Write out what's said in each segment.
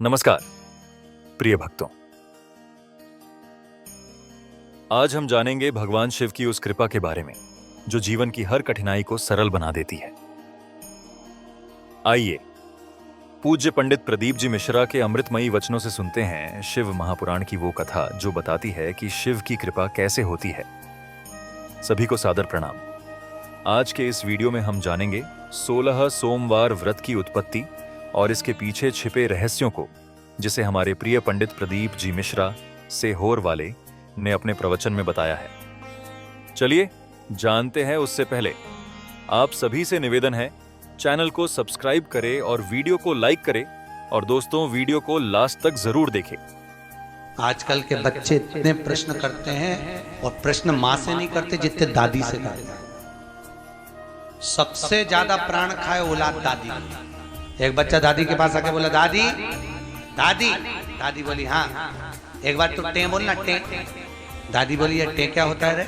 नमस्कार प्रिय भक्तों, आज हम जानेंगे भगवान शिव की उस कृपा के बारे में जो जीवन की हर कठिनाई को सरल बना देती है। आइए पूज्य पंडित प्रदीप जी मिश्रा के अमृतमयी वचनों से सुनते हैं शिव महापुराण की वो कथा जो बताती है कि शिव की कृपा कैसे होती है। सभी को सादर प्रणाम। आज के इस वीडियो में हम जानेंगे 16 सोमवार व्रत की उत्पत्ति और इसके पीछे छिपे रहस्यों को, जिसे हमारे प्रिय पंडित प्रदीप जी मिश्रा सेहोर वाले ने अपने प्रवचन में बताया है। चलिए जानते हैं। उससे पहले आप सभी से निवेदन है, चैनल को सब्सक्राइब करें और वीडियो को लाइक करें, और दोस्तों वीडियो को लास्ट तक जरूर देखें। आजकल के बच्चे इतने प्रश्न करते हैं, और प्रश्न माँ से नहीं करते जितने दादी से करते हैं। सबसे ज्यादा प्राण खाए औलाद दादी। एक बच्चा दादी के पास आके बोला, दादी दादी दादी बोली हाँ। एक बार तो टे बोलना, टे। दादी बोली ये टे क्या होता है रे?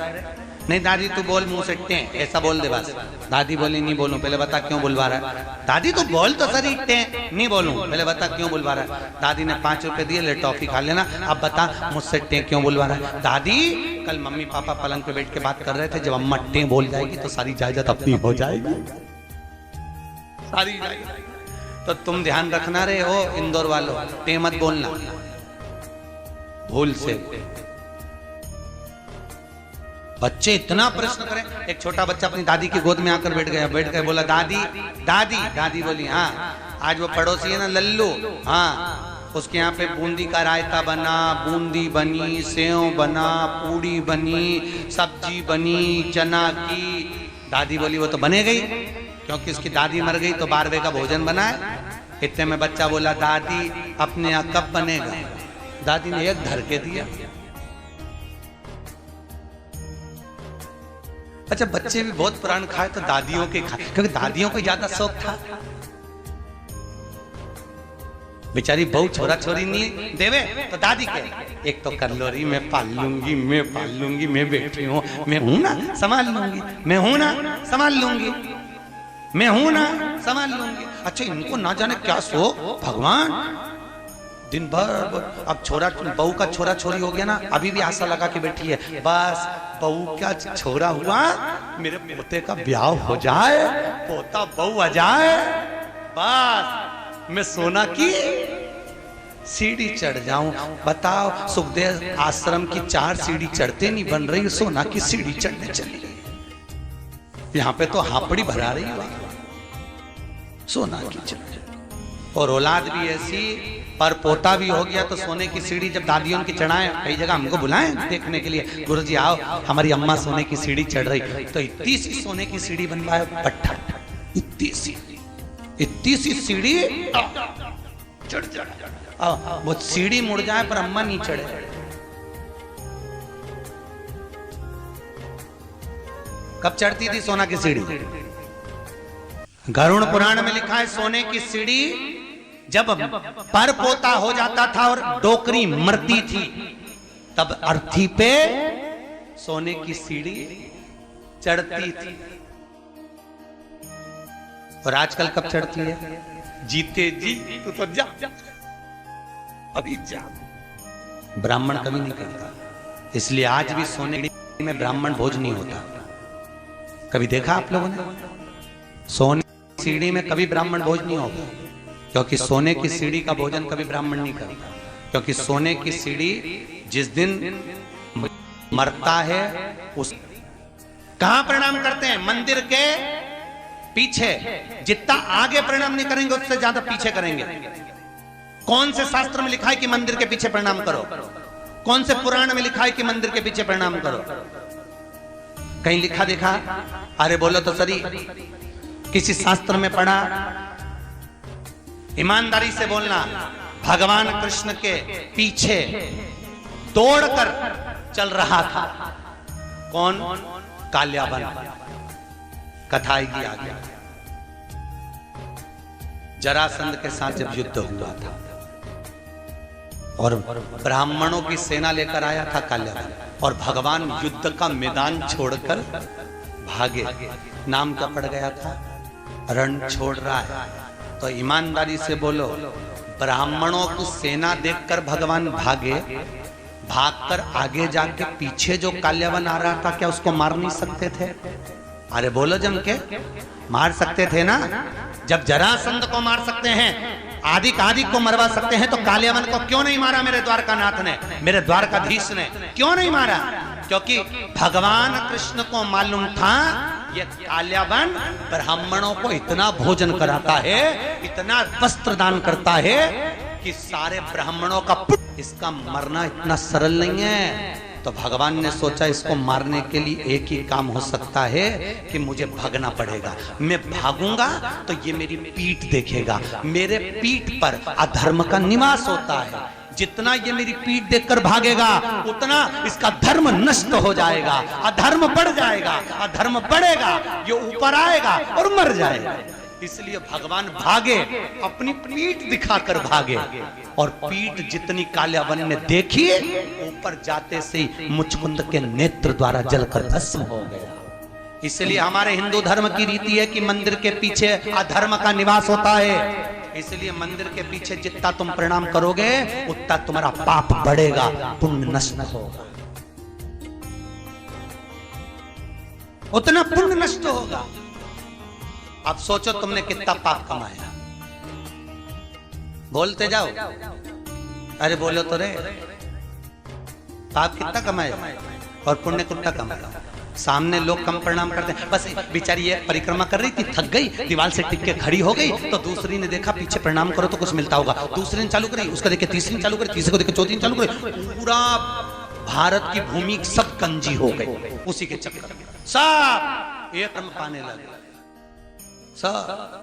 नहीं दादी तू बोल मुंह से टे, ऐसा बोल दे बस। दादी बोली नहीं बोलूं, पहले बता क्यों बुलवा रहा है। दादी तू बोल तो सही, टे नहीं बोलूं, पहले बता क्यों बुलवा रहा है। दादी ने 5 रुपए दिए, ले टॉफी खा लेना, अब बता मुझसे टे क्यों बुलवा रहा है। दादी कल मम्मी पापा पलंग पे बैठ के बात कर रहे थे, जब अम्मा टे बोल जाएगी तो सारी जायदाद अपनी हो जाएगी, सारी जायदाद। तो तुम ध्यान रखना रे हो इंदौर वालों, टे मत बोलना भूल से। बच्चे इतना प्रश्न करें। एक छोटा बच्चा अपनी दादी की गोद में आकर बैठ गया, बैठ कर बोला दादी दादी। दादी बोली हाँ। आज वो पड़ोसी है ना लल्लू, हाँ, उसके यहाँ पे बूंदी का रायता बना, बूंदी बनी, सेव बना, पूड़ी बनी, सब्जी बनी चना की। दादी बोली वो तो बने गई, क्योंकि उसकी दादी मर गई तो 12वें का भोजन बना है। इतने में बच्चा बोला दादी अपने यहाँ कब बनेगा। दादी ने एक धर के दिया। अच्छा बच्चे भी बहुत प्राण खाए तो दादियों के खाए, क्योंकि दादियों को ज्यादा शौक था। बेचारी बहू छोरा छोरी नहीं देवे तो दादी के एक तो कर लो रही, मैं पाल लूंगी, मैं पाल लूंगी, मैं बैठी हूँ, मैं हूं ना संभाल लूंगी, मैं हूं ना संभाल लूंगी, मैं हूं ना संभाल लूंगी। अच्छा इनको ना जाने क्या शौक भगवान। दिन भर अब छोरा बहू का छोरा छोरी हो गया ना, अभी भी आशा लगा के बैठी है, बस बहू का छोरा हुआ, मेरे पोते का ब्याह हो जाए, पोता बहू आ जाए, बस मैं सोना की सीढ़ी चढ़ जाऊं। बताओ सुखदेव आश्रम की 4 सीढ़ी चढ़ते नहीं बन रही, सोना की सीढ़ी चढ़ने चली। यहाँ पे तो हापड़ी भरा रही है सोना की चढ़। और औलाद भी ऐसी, पर पोता भी हो गया तो सोने की सीढ़ी जब दादियों की चढ़ाएं, कई जगह हमको बुलाएं देखने के लिए, गुरुजी आओ हमारी अम्मा सोने की सीढ़ी चढ़ रही, तो इतनी सी सोने की सीढ़ी बनवाए पट्टा, इतनी सी सीढ़ी चढ़ चढ़। वो सीढ़ी मुड़ जाए पर अम्मा नहीं चढ़े। कब चढ़ती थी सोना की सीढ़ी? गरुड़ पुराण में लिखा है सोने की सीढ़ी जब पर पोता हो जाता था और डोकरी मरती थी, तब अर्थी पे सोने की सीढ़ी चढ़ती थी। और आजकल कब चढ़ती है? जीते जी तो जा, अभी जा। ब्राह्मण कभी नहीं करता, इसलिए आज भी सोने में ब्राह्मण भोज नहीं होता। कभी देखा आप लोगों ने? सोने की सीढ़ी में कभी ब्राह्मण भोज नहीं होगा, क्योंकि सोने की सीढ़ी का भोजन कभी ब्राह्मण नहीं करता। क्योंकि सोने की सीढ़ी जिस दिन मरता है उस कहां प्रणाम करते हैं? मंदिर के पीछे। जितना आगे प्रणाम नहीं करेंगे उससे ज्यादा पीछे करेंगे। कौन से शास्त्र में लिखा है कि मंदिर के पीछे प्रणाम करो? कौन से पुराण में लिखा है कि मंदिर के पीछे प्रणाम करो? कहीं लिखा देखा? अरे बोलो तो सही, किसी शास्त्र में पढ़ा? ईमानदारी से बोलना। भगवान कृष्ण के पीछे दौड़कर चल रहा था कौन? काल्याबन। कथा आएगी आगे। जरासंध के साथ जब युद्ध हुआ था और ब्राह्मणों की सेना लेकर आया था काल्याबन, और भगवान युद्ध का मैदान छोड़कर भागे। नाम क्या पड़ गया था? रण छोड़ रहा है। तो ईमानदारी से बोलो, ब्राह्मणों की सेना देखकर भगवान भागे, भागकर आगे जाके पीछे जो काल्यावन आ रहा था क्या उसको मार नहीं सकते थे? अरे बोलो जम के, मार सकते थे ना। जब जरासंध को मार सकते हैं, आदि को मरवा सकते हैं, तो काल्यावन को क्यों नहीं मारा मेरे द्वारकानाथ ने, मेरे द्वारकाधीश ने क्यों नहीं मारा? क्योंकि भगवान कृष्ण को मालूम था ये काल्यावन ब्राह्मणों को इतना भोजन कराता है, इतना वस्त्र दान करता है कि सारे ब्राह्मणों का इसका मरना इतना सरल नहीं है। तो भगवान ने सोचा इसको मारने के लिए एक ही काम हो सकता है कि मुझे भागना पड़ेगा। मैं भागूंगा तो ये मेरी पीठ देखेगा, मेरे पीठ पर अधर्म का निवास होता है। जितना ये मेरी पीठ देखकर भागेगा उतना इसका धर्म नष्ट हो जाएगा, अधर्म बढ़ जाएगा, अधर्म बढ़ेगा, ये ऊपर आएगा और मर जाएगा। इसलिए भगवान भागे, अपनी पीठ दिखाकर भागे, और पीठ जितनी काल्यावन ने देखी, ऊपर जाते से ही मुचकुंद के नेत्र द्वारा जलकर भस्म हो गया। इसलिए हमारे हिंदू धर्म की रीति है कि मंदिर के पीछे अधर्म का निवास होता है। इसलिए मंदिर के पीछे जितना तुम प्रणाम करोगे उतना तुम्हारा पाप बढ़ेगा, पुण्य नष्ट होगा, उतना पुण्य नष्ट होगा। अब सोचो तुमने कितना पाप कमाया, बोलते जाओ, अरे बोलो तो रे, पाप कितना कमाया और पुण्य कितना कमाया? सामने लोग कम प्रणाम करते हैं, बस बेचारी ये परिक्रमा कर रही थी, थक गई, दीवार से टिक के खड़ी हो गई, तो दूसरी ने देखा पीछे प्रणाम करो तो कुछ मिलता होगा, दूसरी ने चालू करी, उसका देखे तीसरी ने चालू करी, तीसरे को देखे चौथी ने चालू करी, पूरा भारत की भूमि सब कंजी हो गई उसी के चक्कर में, सब एक क्रम पाने लगे सब।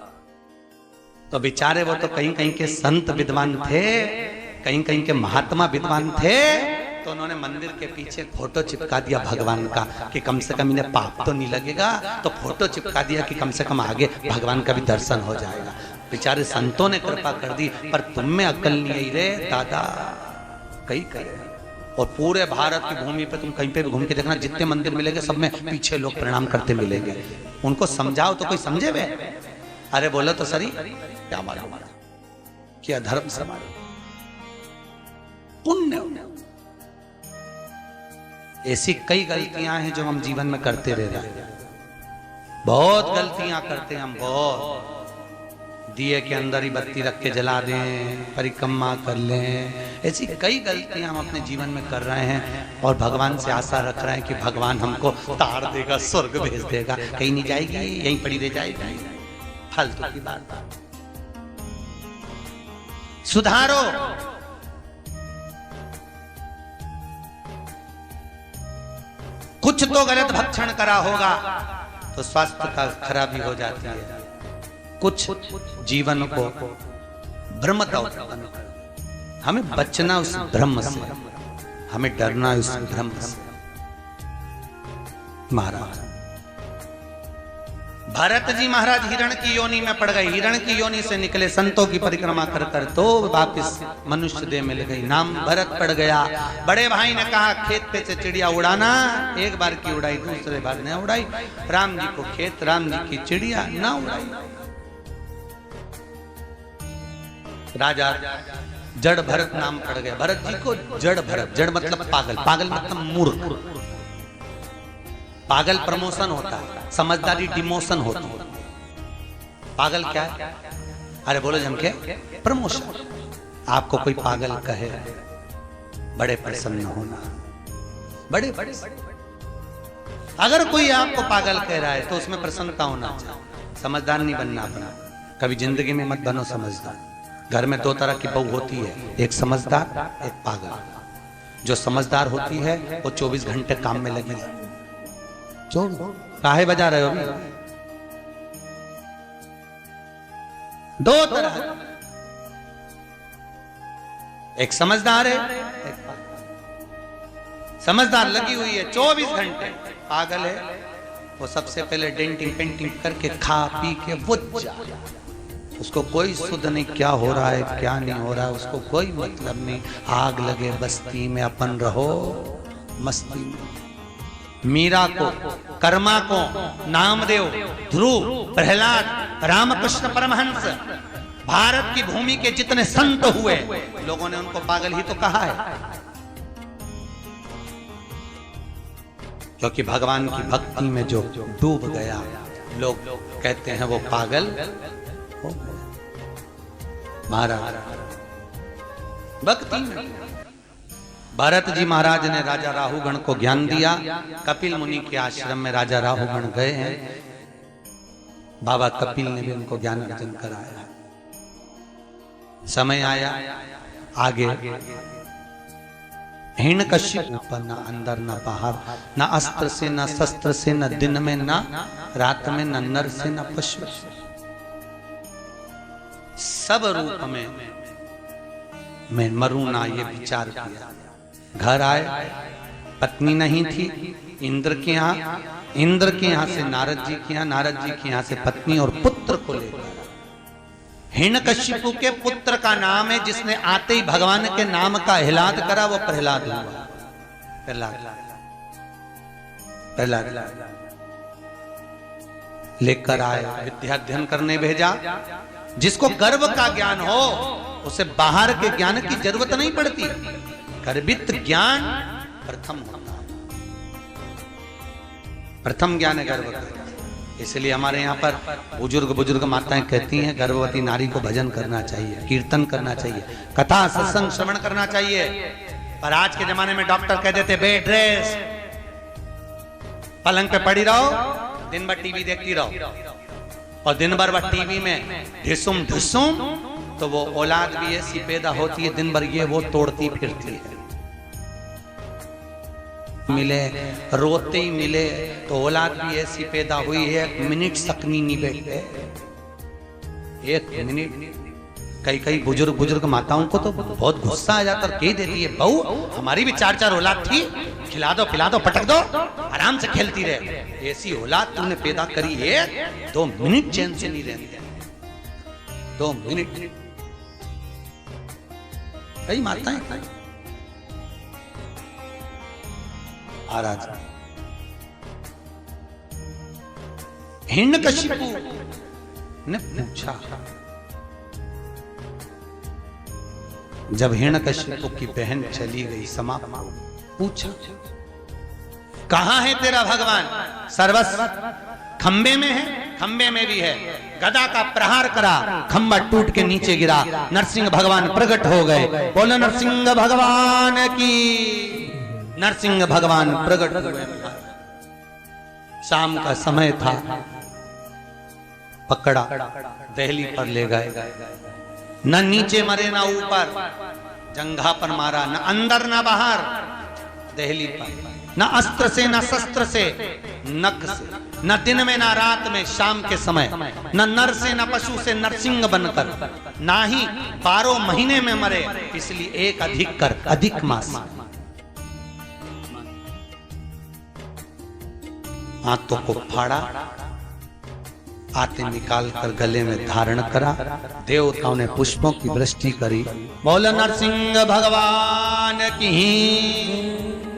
तो बेचारे वो तो कहीं कहीं के संत विद्वान थे, कहीं कहीं के महात्मा विद्वान थे, तो उन्होंने मंदिर के पीछे फोटो चिपका दिया भगवान का कि कम से कम इन्हें पाप तो नहीं लगेगा, तो फोटो चिपका दिया कि कम से कम आगे भगवान का भी दर्शन हो जाएगा। बेचारे संतों ने कृपा कर दी, पर तुम में अक्ल नहीं आई रे दादा, कहीं और पूरे भारत की भूमि पे तुम कहीं पे भी घूम के देखना, जितने मंदिर मिलेंगे सब में पीछे लोग प्रणाम करते मिलेंगे। उनको समझाओ तो कोई समझे वे? अरे बोलो तो सही, क्या मालूम क्या धर्म समाज पुण्य। ऐसी कई गलतियां हैं जो हम जीवन में करते रह रहे हैं, बहुत गलतियां करते हैं हम, बहुत। दिए के अंदर ही बत्ती रख के जला दें, परिक्रमा कर लें, ऐसी कई गलतियां हम अपने जीवन में कर रहे हैं, और भगवान से आशा रख रहे हैं कि भगवान हमको तार देगा, स्वर्ग भेज देगा। कहीं नहीं जाएगी, यहीं पड़ी रह जाएगी, फालतू की बात। सुधारो, कुछ तो गलत भक्षण करा होगा तो स्वास्थ्य का खराबी हो जाती है, कुछ जीवन को भ्रमता उत्पन्न कर, हमें बचना उस भ्रम से, हमें डरना उस भ्रम से। महाराज भरत जी महाराज हिरण की योनि में पड़ गए, हिरण की योनि से निकले, संतों की परिक्रमा कर कर तो वापिस मनुष्य देह मिल गई, नाम भरत पड़ गया। बड़े भाई ने कहा खेत पे से चिड़िया उड़ाना, एक बार की उड़ाई, दूसरे बार न उड़ाई। राम जी को खेत, राम जी की चिड़िया ना उड़ाई। राजा जड़ भरत नाम पड़ गया, भरत जी को जड़ भरत, जड़ मतलब पागल, पागल मतलब मूर्ख। पागल प्रमोशन होता है, समझदारी डिमोशन होती है। पागल क्या है? अरे बोलो जमके, प्रमोशन। आपको कोई पागल कहे, बड़े प्रसन्न होना, बड़े बड़े। अगर कोई आपको पागल कह रहा है तो उसमें प्रसन्नता होना चाहिए। समझदार नहीं बनना अपना, कभी जिंदगी में मत बनो समझदार। घर में दो तरह की बहू होती है, एक समझदार, एक पागल। जो समझदार होती है वो 24 घंटे काम में लगी है। काहे बजा रहे हो? दो तरह, एक समझदार है, एक पागल। समझदार लगी हुई है 24 घंटे, पागल है वो सबसे पहले डेंटिंग पेंटिंग करके खा पी के वो उसको कोई सुध नहीं क्या हो रहा है क्या नहीं हो रहा है, उसको कोई मतलब नहीं। आग लगे बस्ती में अपन रहो मस्ती में। मीरा को, कर्मा को, नामदेव, ध्रुव, प्रहलाद, रामकृष्ण परमहंस, भारत की भूमि के जितने संत हुए लोगों ने उनको पागल ही तो कहा है, क्योंकि भगवान की भक्ति में जो डूब गया लोग कहते हैं वो पागल हो गया। महाराज भक्ति में भरत जी महाराज ने राजा राहुगण को ज्ञान दिया। कपिल मुनि के आश्रम में राजा राहुगण गए हैं, बाबा कपिल ने भी उनको ज्ञान अर्जन कराया। समय आया आगे हिरण्यकश्यप ऊपर न अंदर न बाहर, न अस्त्र से न शस्त्र से, न दिन में न रात में, न नर से न पशु से, सब रूप में मैं मरूं ना, ये विचार किया। घर आए, पत्नी नहीं थी, इंद्र के यहाँ से नारद जी के यहाँ, नारद जी के यहाँ से पत्नी और पुत्र को लेकर। हिरण्यकशिपु के पुत्र का नाम है, जिसने आते ही भगवान के नाम का हिलाद करा, वो प्रहलाद हुआ। प्रहलाद लेकर आए, विद्या अध्ययन करने भेजा। जिसको गर्व का ज्ञान हो उसे बाहर के ज्ञान की जरूरत नहीं पड़ती। गर्भित ज्ञान प्रथम होता है, प्रथम ज्ञान है गर्भ का। इसलिए हमारे यहाँ पर बुजुर्ग माताएं कहती हैं गर्भवती नारी को भजन करना चाहिए, कीर्तन करना चाहिए, कथा सत्संग श्रवण करना चाहिए। पर आज के जमाने में डॉक्टर कह देते बेड रेस्ट, पलंग पे पड़ी रहो, दिन भर टीवी देखती रहो, और दिन भर वह टीवी में ढिसुम ढिसुम, तो वो औलाद भी ऐसी पैदा होती है दिन भर ये वो तोड़ती फिरती है। मिले रोते ही मिले तो औलाद भी ऐसी पैदा हुई है, 1 मिनट सकनी नहीं बैठते, 1 मिनट। कई बुजुर्ग माताओं को तो बहुत गुस्सा आ जाता है, कह देती है बहू हमारी भी 4 औलाद थी, खिला दो पिला दो पटक दो, आराम से खेलती रहे। ऐसी औलाद तुमने पैदा करी है, 2 मिनट चैन से नहीं रहते, 2 मिनट। कई माताएं महाराज हिरण्यकशिपु ने पूछा, जब हिरण्यकशिपु की बहन चली गई समाप्त, पूछा कहां है तेरा भगवान? सर्वस्व खंबे में है, खंबे में भी है। गदा का प्रहार करा, खंबा टूट के नीचे गिरा, नरसिंह भगवान प्रकट हो गए। बोलो नरसिंह भगवान की। नरसिंह भगवान प्रकट हुए। शाम का समय था, पकड़ा दहली पर ले गए, न नीचे मरे न ऊपर, जंघा पर मारा, न अंदर न बाहर, दहली पर, न अस्त्र से न शस्त्र से, नख से, न दिन में न रात में, शाम के समय, न नर से न पशु से, नरसिंह बनकर, ना ही 12 महीने में मरे, इसलिए एक अधिक कर, अधिक मास। हाथों को फाड़ा, आते निकाल कर गले में धारण करा, देवताओं ने पुष्पों की वृष्टि करी। बोलो नरसिंह भगवान की।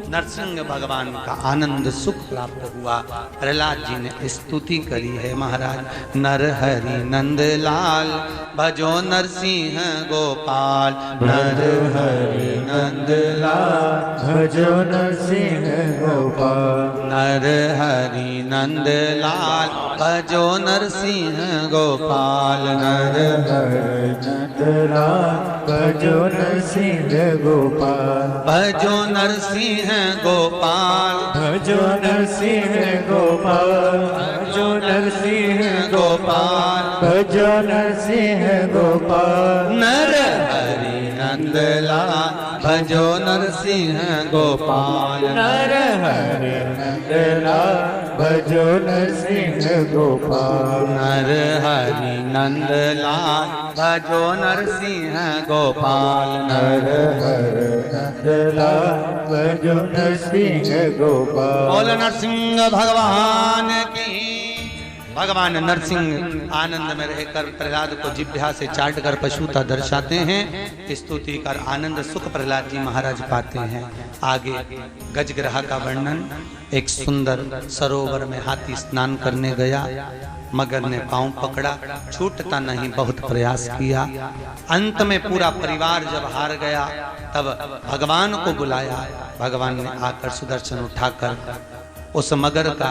नरसिंह भगवान का आनंद सुख प्राप्त हुआ। प्रहलाद जी ने स्तुति करी है महाराज। नर हरि नंद लाल भजो नरसिंह गोपाल, नर हरि नंद लाल भजो नरसिंह गोपाल, नर हरि नंद लाल भजो नरसिंह गोपाल, नर हरि नंद लाल भजो नरसिंह गोपाल, भजो नरसिंह गोपाल, भजो नरसिंह गोपाल, भजो नरसिंह गोपाल, भजो नरसिंह गोपाल, नर हरि नंद लाल भजो नरसिंह गोपाल, नर हरि नंद लाल भजो नरसिंह गोपाल, नर हरि नंद लाल भजो नरसिंह गोपाल, नर हरि नंद लाल भजो नरसिंह गोपाल। बोल नरसिंह भगवान की। भगवान नरसिंह आनंद में रहकर प्रहलाद को जिह्वा से चाटकर पशुता दर्शाते हैं। स्तुति कर आनंद सुख प्रहलाद जी महाराज पाते हैं। आगे गजग्रह का वर्णन। एक सुंदर सरोवर में हाथी स्नान करने गया, मगर ने पांव पकड़ा, छूटता नहीं, बहुत प्रयास किया। अंत में पूरा परिवार जब हार गया तब भगवान को बुलाया। भगवान ने आकर सुदर्शन उठाकर उस मगर का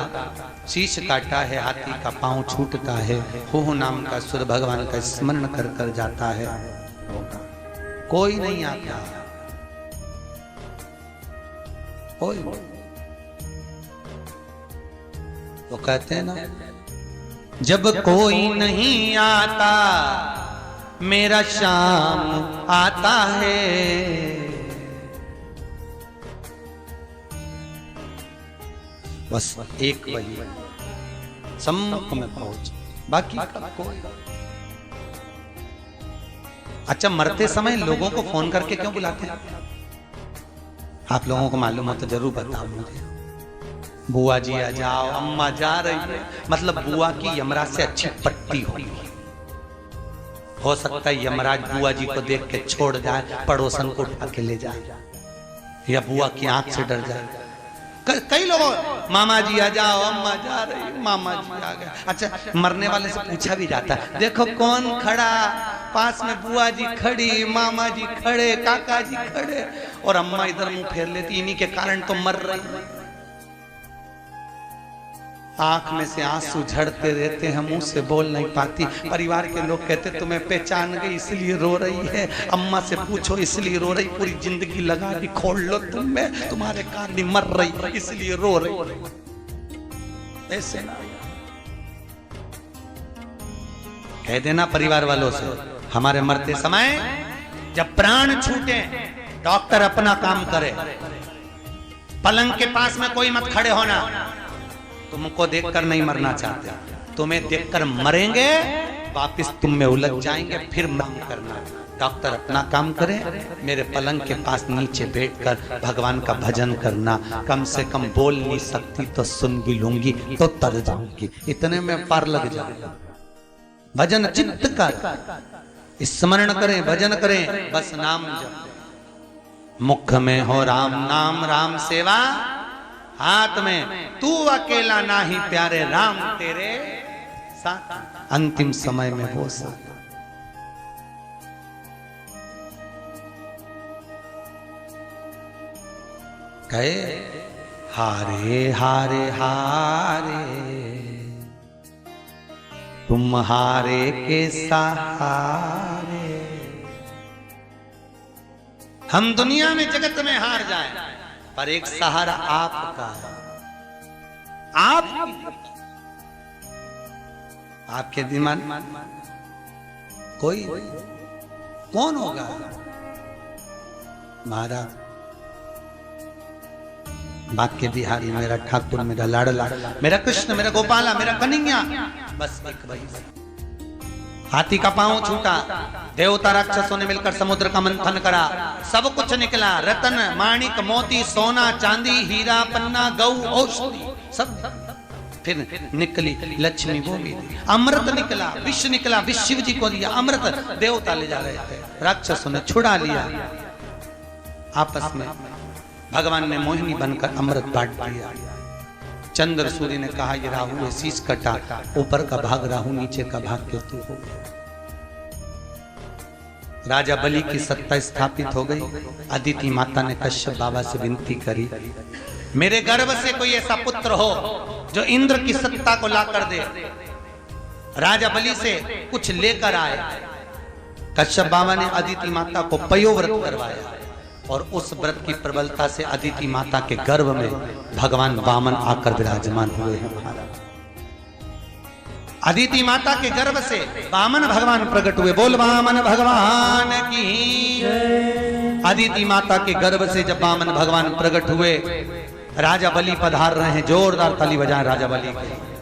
शीश काटा है, हाथी का पांव छूटता है। हो नाम का सुर भगवान का स्मरण कर कर जाता है। कोई नहीं आता, कोई। तो कहते हैं ना, जब कोई नहीं आता मेरा शाम आता है। बस एक वही सम्मुख में पहुंच, बाकी कोई। अच्छा, मरते समय लोगों को फोन करके क्यों बुलाते हैं? आप लोगों को मालूम हो तो जरूर बताओ मुझे। बुआ जी आ जाओ, अम्मा जा रही है, मतलब बुआ की यमराज से अच्छी पट्टी होगी। हो सकता है यमराज बुआ जी को देख के छोड़ जाए, पड़ोसन को उठा के ले जाए, या बुआ की आंख से डर जाए। कई लोगों, मामा जी आ जाओ, अम्मा जा रही, मामा जी आ गए। अच्छा, मरने वाले से पूछा भी जाता है, देखो कौन खड़ा, पास में बुआ जी खड़ी, मामा जी खड़े, काका जी खड़े, और अम्मा इधर मुंह फेर लेती, इन्हीं के कारण तो मर रही। आंख में से आंसू झड़ते रहते हैं, मुंह से बोल नहीं पाती। परिवार के लोग कहते तुम्हें पहचान गई इसलिए रो रही है, अम्मा से पूछो इसलिए रो रही, पूरी जिंदगी लगा दी खोल लो तुम में, तुम्हारे कारण मर रही इसलिए रो रही। ऐसे ना कह देना परिवार वालों से, हमारे मरते समय जब प्राण छूटे, डॉक्टर अपना काम करे, पलंग के पास में कोई मत खड़े होना। तुमको देखकर नहीं मरना चाहते, तुम्हें देखकर मरेंगे, वापस तुम में उलझ जाएंगे, फिर मरना करना। डॉक्टर अपना काम करे, मेरे पलंग के पास नीचे बैठकर भगवान का भजन करना। कम से कम बोल नहीं सकती तो सुन भी लूंगी तो तर जाऊंगी, इतने में पार लग जाऊंगा। भजन चित्त कर, स्मरण करें, भजन करें, बस नाम जप। मुख में हो राम नाम, राम सेवा हाथ में, तू अकेला नाही प्यारे, राम तेरे साथ। अंतिम समय में वो साथ। कहे हारे हारे हारे तुम हारे के सहारे। हम दुनिया में जगत में हार जाए, पर एक सहारा आपका, आपके दिमाग कोई कौन होगा? महाराज बाके बिहारी, मेरा ठाकुर, मेरा लाडला, मेरा कृष्ण, मेरा गोपाला, मेरा कन्हैया, बस एक वही। हाथी का पांव छूटा, देवता राक्षसों ने मिलकर समुद्र का मंथन करा, सब कुछ निकला, रतन माणिक मोती सोना चांदी हीरा पन्ना गौ औषधि सब। फिर निकली लक्ष्मी, वो भी अमृत निकला, विष निकला, विष शिव जी को दिया, अमृत देवता ले जा रहे थे, राक्षसों ने छुड़ा लिया। आपस में भगवान ने मोहिनी बनकर अमृत बांट दिया। चंद्र सूर्य ने कहा ये राहु ने शीश कटा, ऊपर का भाग राहु, नीचे का भाग केतु हो गया। राजा बलि की सत्ता स्थापित हो गई। अदिति माता ने कश्यप बाबा से विनती करी, मेरे गर्भ से कोई ऐसा पुत्र हो जो इंद्र की सत्ता को ला कर दे। राजा बलि से कुछ लेकर आए। कश्यप बाबा ने अदिति माता को पयोव्रत करवाया, और उस व्रत की प्रबलता से अदिति माता के गर्भ में भगवान वामन आकर विराजमान हुए हैं। महाराज अदिति माता के गर्भ से वामन भगवान प्रकट हुए। बोल वामन भगवान की। अदिति माता के गर्भ से जब वामन भगवान प्रकट हुए, राजा बलि पधार रहे हैं। जोरदार ताली बजाएं राजा बलि के।